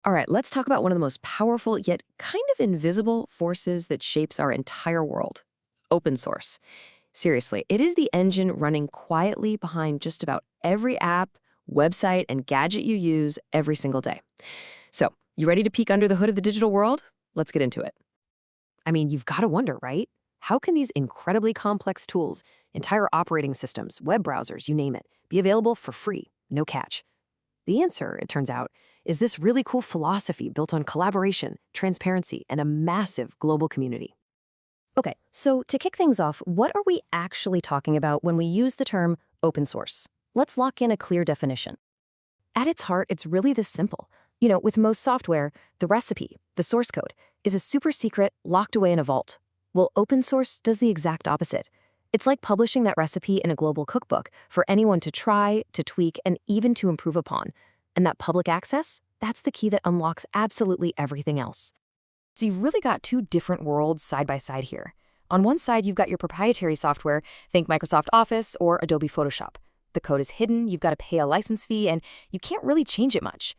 All right, let's talk about one of the most powerful yet kind of invisible forces that shapes our entire world: open source. Seriously, it is the engine running quietly behind just about every app, website, and gadget you use every single day. So, you ready to peek under the hood of the digital world? Let's get into it. I mean, you've got to wonder, right? How can these incredibly complex tools, entire operating systems, web browsers, you name it, be available for free, no catch? The answer, it turns out, is this really cool philosophy built on collaboration, transparency, and a massive global community. Okay, so to kick things off, what are we actually talking about when we use the term open source? Let's lock in a clear definition. At its heart, it's really this simple. With most software, the recipe, the source code, is a super secret locked away in a vault. Well, open source does the exact opposite. It's like publishing that recipe in a global cookbook for anyone to try, to tweak, and even to improve upon. And that public access, that's the key that unlocks absolutely everything else. So you've really got two different worlds side by side here. On one side, you've got your proprietary software, think Microsoft Office or Adobe Photoshop. The code is hidden, you've got to pay a license fee, and you can't really change it much.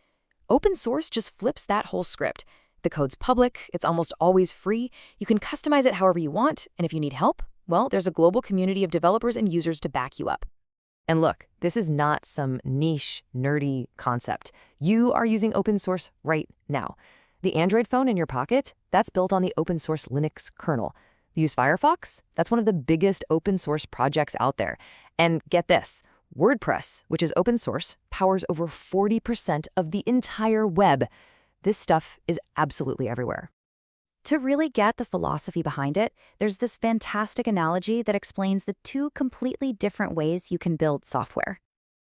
Open source just flips that whole script. The code's public, it's almost always free, you can customize it however you want, and if you need help, well, there's a global community of developers and users to back you up. And look, this is not some niche, nerdy concept. You are using open source right now. The Android phone in your pocket, that's built on the open source Linux kernel. Use Firefox? That's one of the biggest open source projects out there. And get this, WordPress, which is open source, powers over 40% of the entire web. This stuff is absolutely everywhere. To really get the philosophy behind it, there's this fantastic analogy that explains the two completely different ways you can build software.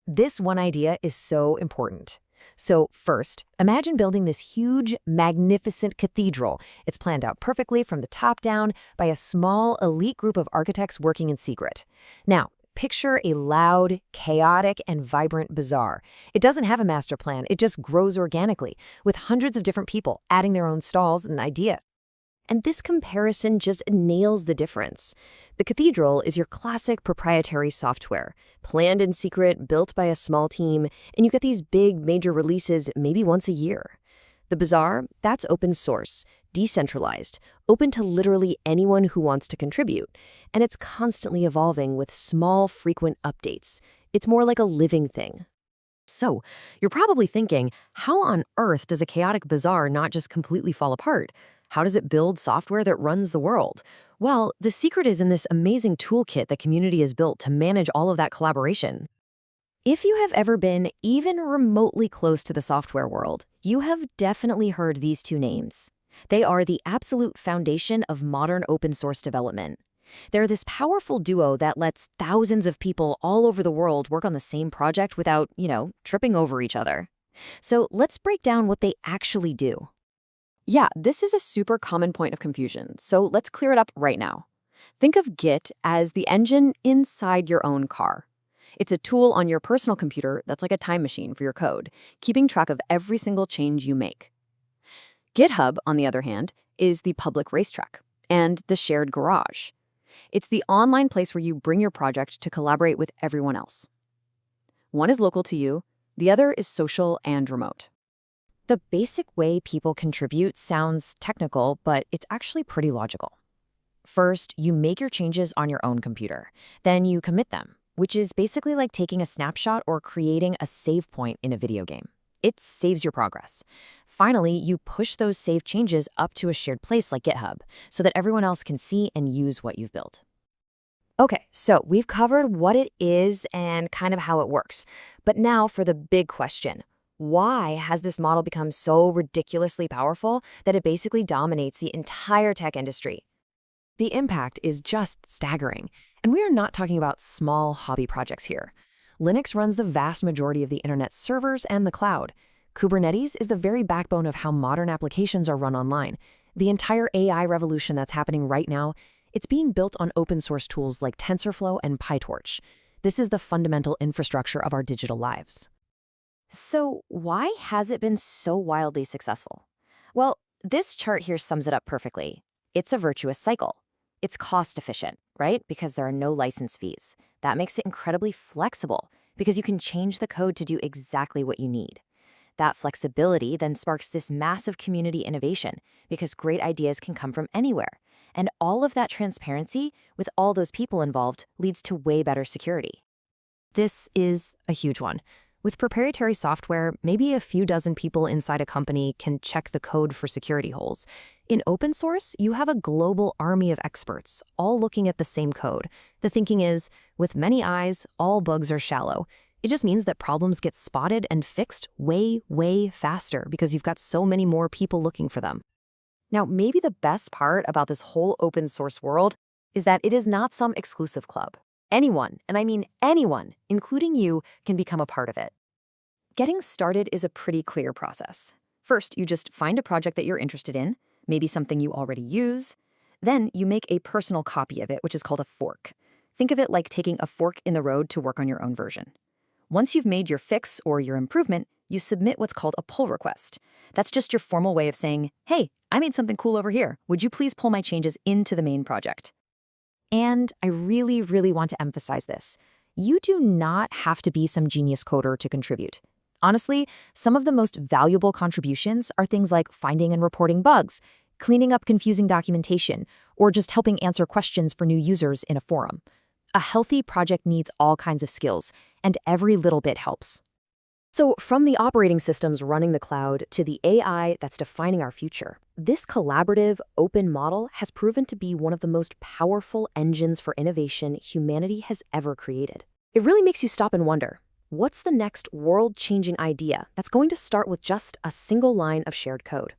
This one idea is so important. So first, imagine building this huge, magnificent cathedral. It's planned out perfectly from the top down by a small, elite group of architects working in secret. Now, picture a loud, chaotic, and vibrant bazaar. It doesn't have a master plan, it just grows organically, with hundreds of different people adding their own stalls and ideas. And this comparison just nails the difference. The cathedral is your classic proprietary software, planned in secret, built by a small team, and you get these big major releases maybe once a year. The bazaar, that's open source, decentralized, open to literally anyone who wants to contribute. And it's constantly evolving with small, frequent updates. It's more like a living thing. So, you're probably thinking, how on earth does a chaotic bazaar not just completely fall apart? How does it build software that runs the world? Well, the secret is in this amazing toolkit the community has built to manage all of that collaboration. If you have ever been even remotely close to the software world, you have definitely heard these two names. They are the absolute foundation of modern open source development. They're this powerful duo that lets thousands of people all over the world work on the same project without, tripping over each other. So let's break down what they actually do. Yeah, this is a super common point of confusion, so let's clear it up right now. Think of Git as the engine inside your own car. It's a tool on your personal computer that's like a time machine for your code, keeping track of every single change you make. GitHub, on the other hand, is the public racetrack and the shared garage. It's the online place where you bring your project to collaborate with everyone else. One is local to you, the other is social and remote. The basic way people contribute sounds technical, but it's actually pretty logical. First, you make your changes on your own computer. Then you commit them, which is basically like taking a snapshot or creating a save point in a video game. It saves your progress. Finally, you push those saved changes up to a shared place like GitHub so that everyone else can see and use what you've built. Okay, so we've covered what it is and kind of how it works. But now for the big question. Why has this model become so ridiculously powerful that it basically dominates the entire tech industry? The impact is just staggering, and we are not talking about small hobby projects here. Linux runs the vast majority of the internet's servers and the cloud. Kubernetes is the very backbone of how modern applications are run online. The entire AI revolution that's happening right now, it's being built on open source tools like TensorFlow and PyTorch. This is the fundamental infrastructure of our digital lives. So why has it been so wildly successful? Well, this chart here sums it up perfectly. It's a virtuous cycle. It's cost efficient, right? Because there are no license fees. That makes it incredibly flexible because you can change the code to do exactly what you need. That flexibility then sparks this massive community innovation because great ideas can come from anywhere. And all of that transparency, with all those people involved, leads to way better security. This is a huge one. With proprietary software, maybe a few dozen people inside a company can check the code for security holes. In open source, you have a global army of experts, all looking at the same code. The thinking is, with many eyes, all bugs are shallow. It just means that problems get spotted and fixed way, way faster because you've got so many more people looking for them. Now, maybe the best part about this whole open source world is that it is not some exclusive club. Anyone, and I mean anyone, including you, can become a part of it. Getting started is a pretty clear process. First, you just find a project that you're interested in, maybe something you already use. Then you make a personal copy of it, which is called a fork. Think of it like taking a fork in the road to work on your own version. Once you've made your fix or your improvement, you submit what's called a pull request. That's just your formal way of saying, hey, I made something cool over here. Would you please pull my changes into the main project? And I really, really want to emphasize this. You do not have to be some genius coder to contribute. Honestly, some of the most valuable contributions are things like finding and reporting bugs, cleaning up confusing documentation, or just helping answer questions for new users in a forum. A healthy project needs all kinds of skills, and every little bit helps. So from the operating systems running the cloud to the AI that's defining our future, this collaborative, open model has proven to be one of the most powerful engines for innovation humanity has ever created. It really makes you stop and wonder, what's the next world-changing idea that's going to start with just a single line of shared code?